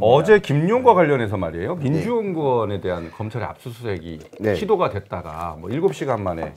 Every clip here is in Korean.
어제 김용과 관련해서 말이에요. 민주연구원에 대한 검찰의 압수수색이 시도가 됐다가 뭐 7시간 만에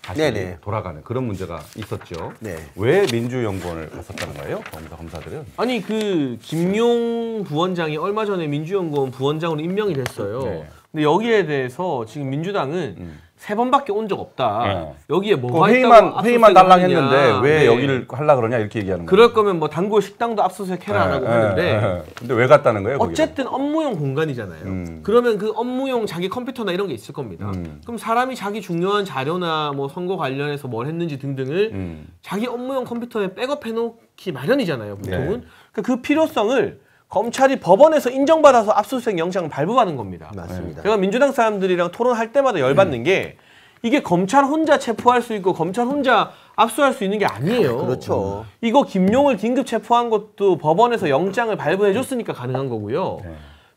다시 돌아가는 그런 문제가 있었죠. 왜 민주연구원을 갔었다는 거예요? 검사들은? 아니 그 김용 부원장이 얼마 전에 민주연구원 부원장으로 임명이 됐어요. 근데 여기에 대해서 지금 민주당은 3번밖에 온 적 없다. 여기에 뭐가 회의만 달랑 했는데 왜 여기를 하려 그러냐 이렇게 얘기하는 거예요. 그럴 거면 뭐 단골 식당도 압수수색해라 안 하고 하는데 근데 왜 갔다는 거예요? 어쨌든 업무용 공간이잖아요. 그러면 그 업무용 자기 컴퓨터나 이런 게 있을 겁니다. 그럼 사람이 자기 중요한 자료나 뭐 선거 관련해서 뭘 했는지 등등을 자기 업무용 컴퓨터에 백업해 놓기 마련이잖아요. 보통은. 그러니까 그 필요성을 검찰이 법원에서 인정받아서 압수수색 영장을 발부받은 겁니다. 맞습니다. 제가 민주당 사람들이랑 토론할 때마다 열받는 게 이게 검찰 혼자 체포할 수 있고 검찰 혼자 압수할 수 있는 게 아니에요. 그렇죠. 이거 김용을 긴급 체포한 것도 법원에서 영장을 발부해 줬으니까 가능한 거고요.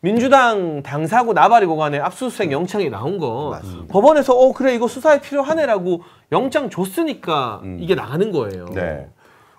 민주당 당사고 나발이고 간에 압수수색 영장이 나온 거 맞습니다. 법원에서 그래 이거 수사에 필요하네라고 영장 줬으니까 이게 나가는 거예요.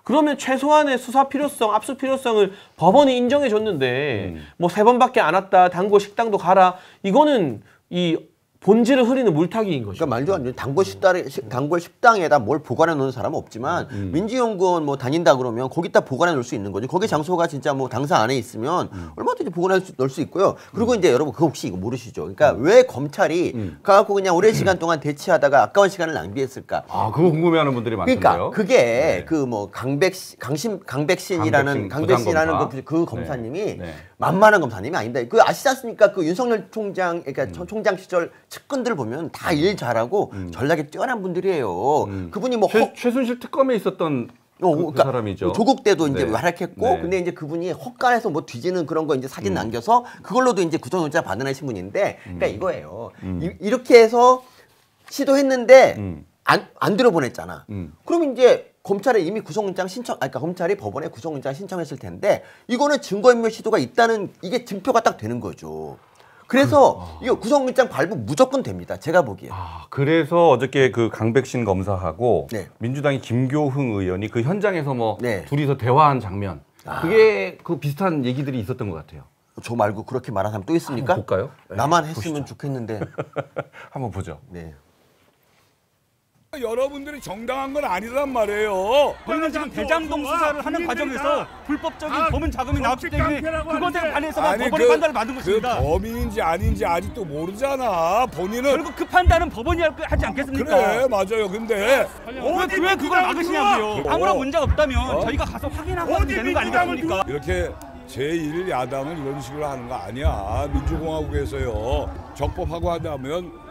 그러면 최소한의 수사 필요성, 압수 필요성을 법원이 인정해 줬는데 뭐 3번밖에 안 왔다, 단골 식당도 가라. 이거는 이 본질을 흐리는 물타기인 것이죠. 그러니까 말도 안 돼. 단골 식당에다 뭘 보관해 놓는 사람은 없지만 민주연구원 뭐 다닌다 그러면 거기다 보관해 놓을 수 있는 거죠. 거기 장소가 진짜 뭐 당사 안에 있으면 얼마든지 보관해 놓을 수 있고요. 그리고 이제 여러분 그거 혹시 이거 모르시죠? 그러니까 왜 검찰이 가갖고 그냥 오랜 시간 동안 대치하다가 아까운 시간을 낭비했을까? 아, 그거 궁금해하는 분들이 많던데요. 그러니까 그게 그 뭐 강백신이라는 그 검사님이 만만한 검사님이 아닙니다. 그 아시지 않습니까? 그 윤석열 총장 그러니까 총장 시절 측근들 보면 다 일 잘하고 전략에 뛰어난 분들이에요. 그분이 뭐 최순실 특검에 있었던 그 사람이죠. 조국 때도 이제 활약했고, 근데 이제 그분이 헛간에서 뭐 뒤지는 그런 거 이제 사진 남겨서 그걸로도 이제 구속영장 받아내신 분인데, 그러니까 이거예요. 이렇게 해서 시도했는데 안 들어보냈잖아. 그럼 이제 검찰에 이미 구속영장 신청, 그러니까 검찰이 법원에 구속영장 신청했을 텐데 이거는 증거인멸 시도가 있다는 이게 증표가 딱 되는 거죠. 그래서 이거 구속영장 발부 무조건 됩니다. 제가 보기에. 그래서 어저께 그 강백신 검사하고 민주당의 김교흥 의원이 그 현장에서 뭐 둘이서 대화한 장면. 그게 그 비슷한 얘기들이 있었던 것 같아요. 저 말고 그렇게 말하는 사람 또 있습니까? 한번 볼까요? 나만 했으면 좋겠는데. 한번 보죠. 여러분들이 정당한 건 아니란 말이에요. 저희는 지금 대장동 수사를 하는 과정에서 불법적인 검은 자금이 나왔기 때문에 그것에 관해서만 법원의 판단을 받은 것입니다. 그 범인인지 아닌지 아직도 모르잖아. 본인은 결국 그 판단은 법원이 하지 않겠습니까? 그래 맞아요. 근데 왜 그걸 막으시냐고요. 아무런 문제가 없다면 저희가 가서 확인하고 하면 되는 거 아니겠습니까? 이렇게 제1야당은 이런 식으로 하는 거 아니야. 민주공화국에서요. 적법하고 하다면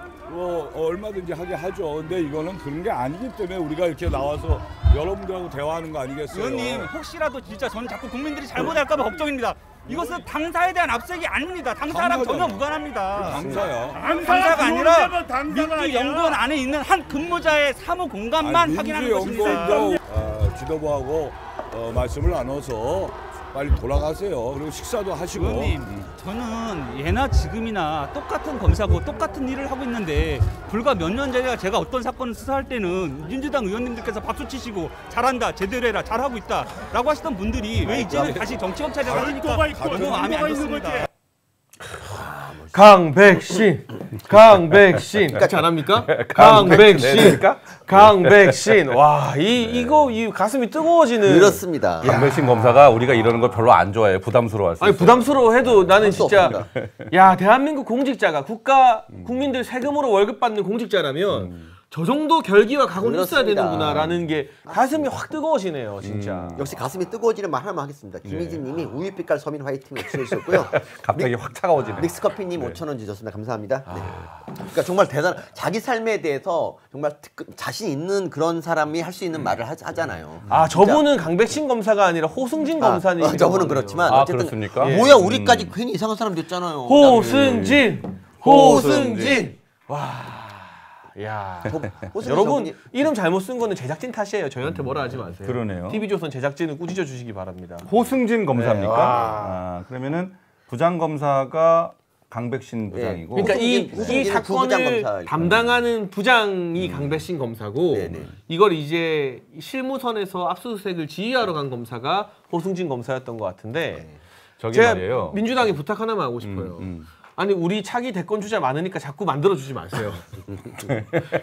얼마든지 하게 하죠. 근데 이거는 그런 게 아니기 때문에 우리가 이렇게 나와서 여러분들하고 대화하는 거 아니겠어요? 의원님 혹시라도 진짜 전 자꾸 국민들이 잘못할까 봐 걱정입니다. 이것은 당사에 대한 압색이 아닙니다. 당사랑 전혀 무관합니다. 당사야. 당사가 아니라 민주연구원 안에 있는 한 근무자의 사무 공간만 확인하는 것입니다. 민주연구원도 지도부하고 말씀을 나눠서 빨리 돌아가세요. 그리고 식사도 하시고. 의원님, 저는 예나 지금이나 똑같은 검사고 똑같은 일을 하고 있는데 불과 몇 년 전에 제가 어떤 사건을 수사할 때는 민주당 의원님들께서 박수 치시고 잘한다, 제대로 해라, 잘하고 있다 라고 하시던 분들이 왜 이제는 다시 정치검찰이라고 하시니까 너무 마음에 안 듭니다. 강백신. 그러니까 잘합니까? 강백신. 와, 이거 가슴이 뜨거워지는. 그렇습니다. 강백신 검사가 우리가 이러는 걸 별로 안 좋아해요. 부담스러워할 수 있어요. 아니 부담스러워해도 나는 진짜 대한민국 공직자가 국민들 세금으로 월급 받는 공직자라면 저 정도 결기와 각오는 있어야 되는구나라는 게 가슴이 확 뜨거워지네요, 진짜. 역시 가슴이 뜨거워지는 말 하나만 하겠습니다. 김희진님이 우유빛깔 서민 화이팅 외쳐주셨고요. 갑자기 확 차가워지네. 믹스커피님 5,000원 주셨습니다. 감사합니다. 그러니까 정말 자기 삶에 대해서 정말 자신 있는 그런 사람이 할 수 있는 말을 하잖아요. 저분은 강백신 검사가 아니라 호승진 검사님. 저분은 그렇지만 어쨌든 그렇습니까? 뭐야 우리까지 괜히 이상한 사람 됐잖아요. 호승진. 와. 야, 여러분 이름 잘못 쓴 거는 제작진 탓이에요. 저희한테 뭐라 하지 마세요. 그러네요. TV조선 제작진은 꾸짖어 주시기 바랍니다. 호승진 검사입니까? 그러면은 부장 검사가 강백신 부장이고. 그러니까 이 사건을 담당하는 부장이 강백신 검사고 이걸 이제 실무선에서 압수수색을 지휘하러 간 검사가 호승진 검사였던 것 같은데. 저기 제가 말이에요. 민주당에 부탁 하나만 하고 싶어요. 아니 우리 차기 대권 주자 많으니까 자꾸 만들어 주지 마세요.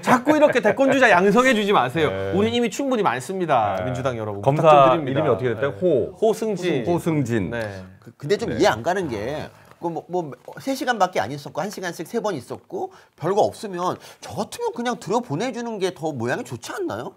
자꾸 이렇게 대권 주자 양성해 주지 마세요. 네. 우리 이미 충분히 많습니다. 네. 민주당 여러분. 검사 부탁 좀 드립니다. 이름이 어떻게 됐다요? 네. 호승진. 네. 근데 좀 이해 안 가는 게 뭐 3시간밖에 안 있었고 1시간씩 3번 있었고 별거 없으면 저 같으면 그냥 들어보내주는 게 더 모양이 좋지 않나요?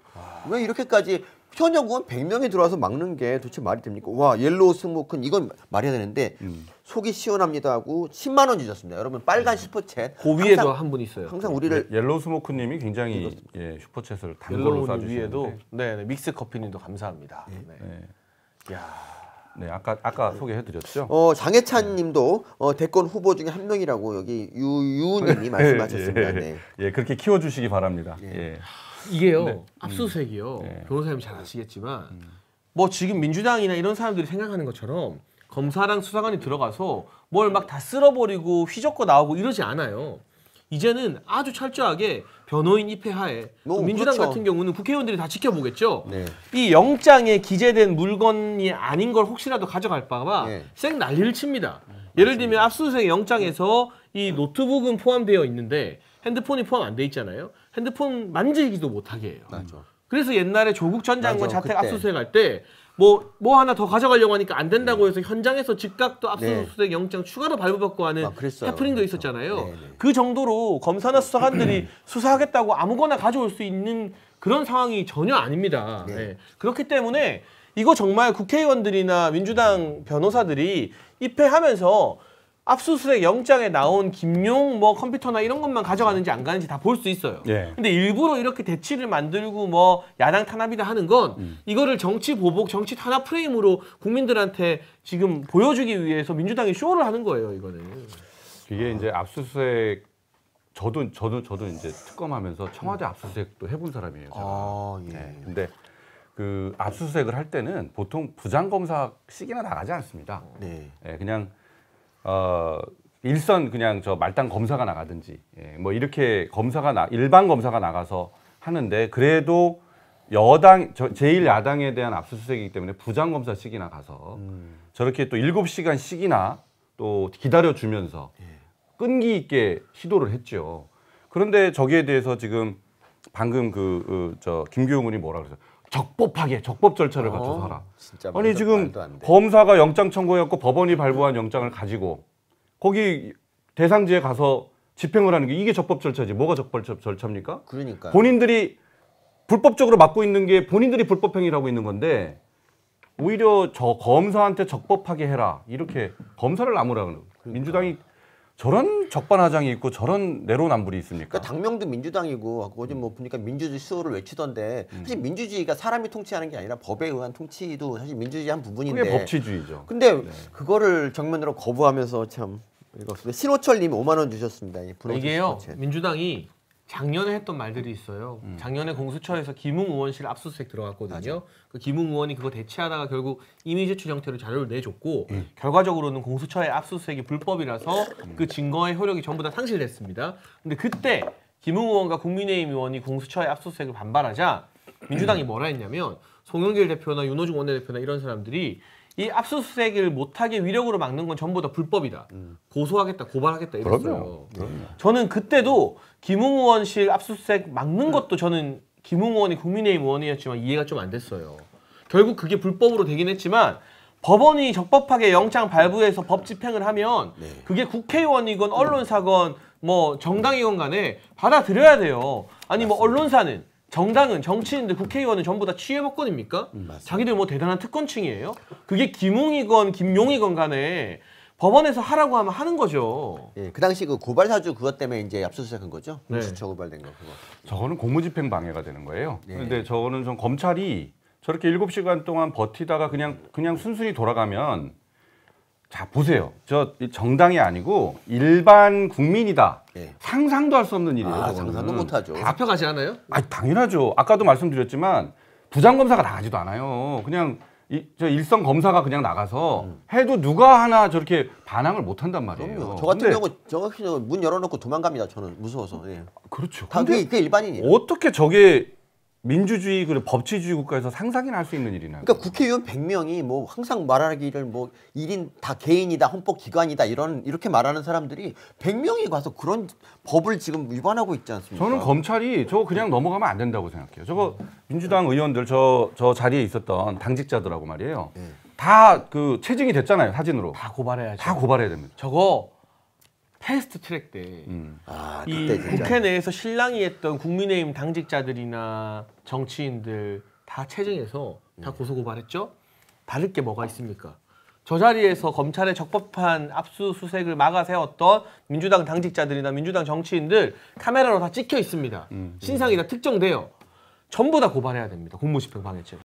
왜 이렇게까지 현역 의원 100명이 들어와서 막는 게 도대체 말이 됩니까? 와 옐로우 스모크는 이건 말해야 되는데 속이 시원합니다 하고 10만 원 주셨습니다. 여러분 빨간 슈퍼챗 그 위에도 한 분 있어요. 항상 우리를 옐로우 스모크님이 굉장히 슈퍼챗을 단골로 옐로우님 쏴주시는데 위에도 네, 믹스 커피님도 감사합니다. 네. 야, 네 아까 소개해드렸죠. 장혜찬 님도 대권 후보 중에 한 명이라고 여기 유우님이 말씀하셨습니다. 네. 예, 그렇게 키워주시기 바랍니다. 예. 이게요 압수수색이요 변호사님 잘 아시겠지만 뭐 지금 민주당이나 이런 사람들이 생각하는 것처럼 검사랑 수사관이 들어가서 뭘 막 다 쓸어버리고 휘젓고 나오고 이러지 않아요. 이제는 아주 철저하게 변호인 입회하에 민주당 그렇죠. 같은 경우는 국회의원들이 다 지켜보겠죠. 네. 이 영장에 기재된 물건이 아닌 걸 혹시라도 가져갈까 봐 네. 쌩 난리를 칩니다. 예를 들면 압수수색 영장에서 이 노트북은 포함되어 있는데 핸드폰이 포함 안 돼 있잖아요. 핸드폰 만지기도 못하게 해요. 맞아. 그래서 옛날에 조국 전 장관 맞아, 자택 그때. 압수수색 할 때 뭐 하나 더 가져가려고 하니까 안 된다고 해서 현장에서 즉각 또 압수수색 영장 추가로 발부받고 하는 그랬어요. 해프닝도 그렇죠. 있었잖아요. 네, 네. 그 정도로 검사나 수사관들이 수사하겠다고 아무거나 가져올 수 있는 그런 상황이 전혀 아닙니다. 네. 네. 그렇기 때문에 이거 정말 국회의원들이나 민주당 변호사들이 입회하면서 압수수색 영장에 나온 김용 뭐 컴퓨터나 이런 것만 가져가는지 안 가는지 다 볼 수 있어요. 예. 근데 일부러 이렇게 대치를 만들고 뭐 야당 탄압이다 하는 건 이거를 정치 보복, 정치 탄압 프레임으로 국민들한테 지금 보여주기 위해서 민주당이 쇼를 하는 거예요, 이거는. 이게 이제 압수수색 저도 이제 특검하면서 청와대 압수수색도 해본 사람이에요. 제가. 예. 네. 근데 그 압수수색을 할 때는 보통 부장검사씩이나 나가지 않습니다. 네. 예, 그냥 일선 그냥 저 말단 검사가 나가든지 뭐 이렇게 일반 검사가 나가서 하는데 그래도 제일 야당에 대한 압수수색이기 때문에 부장검사씩이나 가서 저렇게 또 7시간씩이나 또 기다려주면서 끈기 있게 시도를 했죠. 그런데 저기에 대해서 지금 방금 김규용 의원이 뭐라 그랬어요? 적법하게 적법 절차를 갖춰서 하라. 진짜 아니 지금 말도 안 돼. 검사가 영장 청구해갖고 법원이 발부한 영장을 가지고 거기 대상지에 가서 집행을 하는 게 이게 적법 절차지. 뭐가 적법 절차입니까? 그러니까 본인들이 불법적으로 맡고 있는 게 본인들이 불법 행위를 하고 있는 건데 오히려 저 검사한테 적법하게 해라. 이렇게 검사를 나무라 그러는 거예요. 민주당이 저런 적반하장이 있고 저런 내로남불이 있습니까? 그러니까 당명도 민주당이고 어제 뭐 보니까 민주주의 수호를 외치던데 사실 민주주의가 사람이 통치하는 게 아니라 법에 의한 통치도 사실 민주주의 한 부분인데 그게 법치주의죠. 근데 그거를 정면으로 거부하면서 참 읽었습니다. 신호철님이 5만 원 주셨습니다. 이게요 민주당이 작년에 했던 말들이 있어요. 작년에 공수처에서 김웅 의원실 압수수색 들어갔거든요. 맞아. 그 김웅 의원이 그거 대체하다가 결국 이미 제출 형태로 자료를 내줬고 결과적으로는 공수처의 압수수색이 불법이라서 그 증거의 효력이 전부 다 상실됐습니다. 근데 그때 김웅 의원과 국민의힘 의원이 공수처의 압수수색을 반발하자 민주당이 뭐라 했냐면 송영길 대표나 윤호중 원내대표나 이런 사람들이 이 압수수색을 못하게 위력으로 막는 건 전부 다 불법이다. 고소하겠다, 고발하겠다 이랬어요. 그럼요. 저는 그때도 김웅 의원실 압수수색 막는 것도 저는 김웅 의원이 국민의힘 의원이었지만 이해가 좀 안 됐어요. 결국 그게 불법으로 되긴 했지만 법원이 적법하게 영장 발부해서 법 집행을 하면 그게 국회의원이건 언론사건 뭐 정당이건 간에 받아들여야 돼요. 아니 뭐 언론사는 정당은 정치인들 국회의원은 전부 다 취해먹건입니까? 자기들 뭐 대단한 특권층이에요? 그게 김웅이건 김용이건 간에 법원에서 하라고 하면 하는 거죠. 예, 그 당시 그 고발 사주 그것 때문에 이제 압수수색한 거죠. 네. 공수처 고발된 거 그거. 저거는 공무집행 방해가 되는 거예요. 네. 그런데 저거는 좀 검찰이 저렇게 7시간 동안 버티다가 그냥 순순히 돌아가면 자 보세요. 저 정당이 아니고 일반 국민이다. 네. 상상도 할 수 없는 일이에요. 저거는. 상상도 못하죠. 잡혀가지 않아요? 당연하죠. 아까도 말씀드렸지만 부장검사가 나가지도 않아요. 그냥 저 일선 검사가 그냥 나가서 해도 누가 하나 저렇게 반항을 못 한단 말이에요. 그럼요. 저 같은 근데 경우 정확히 문 열어놓고 도망갑니다. 저는 무서워서. 예. 그렇죠. 다 근데 그게 일반인이에요. 어떻게 저게 민주주의 그리고 법치주의 국가에서 상상이나 할 수 있는 일이나요? 그러니까 국회의원 100명이 뭐 항상 말하기를 뭐 1인 다 개인이다, 헌법기관이다 이렇게 말하는 사람들이 100명이 가서 그런 법을 지금 위반하고 있지 않습니까? 저는 검찰이 저거 그냥 넘어가면 안 된다고 생각해요. 저거 민주당 의원들 저 자리에 있었던 당직자들하고 말이에요. 다 그 체증이 됐잖아요, 사진으로. 다 고발해야죠. 다 고발해야 됩니다. 저거 패스트 트랙 때 이 그때 진짜. 국회 내에서 실랑이 했던 국민의힘 당직자들이나 정치인들 다 체증해서 다 고소고발했죠? 다를 게 뭐가 있습니까? 저 자리에서 검찰의 적법한 압수수색을 막아 세웠던 민주당 당직자들이나 민주당 정치인들 카메라로 다 찍혀 있습니다. 신상이 다 특정돼요. 전부 다 고발해야 됩니다. 공무집행 방해죄로.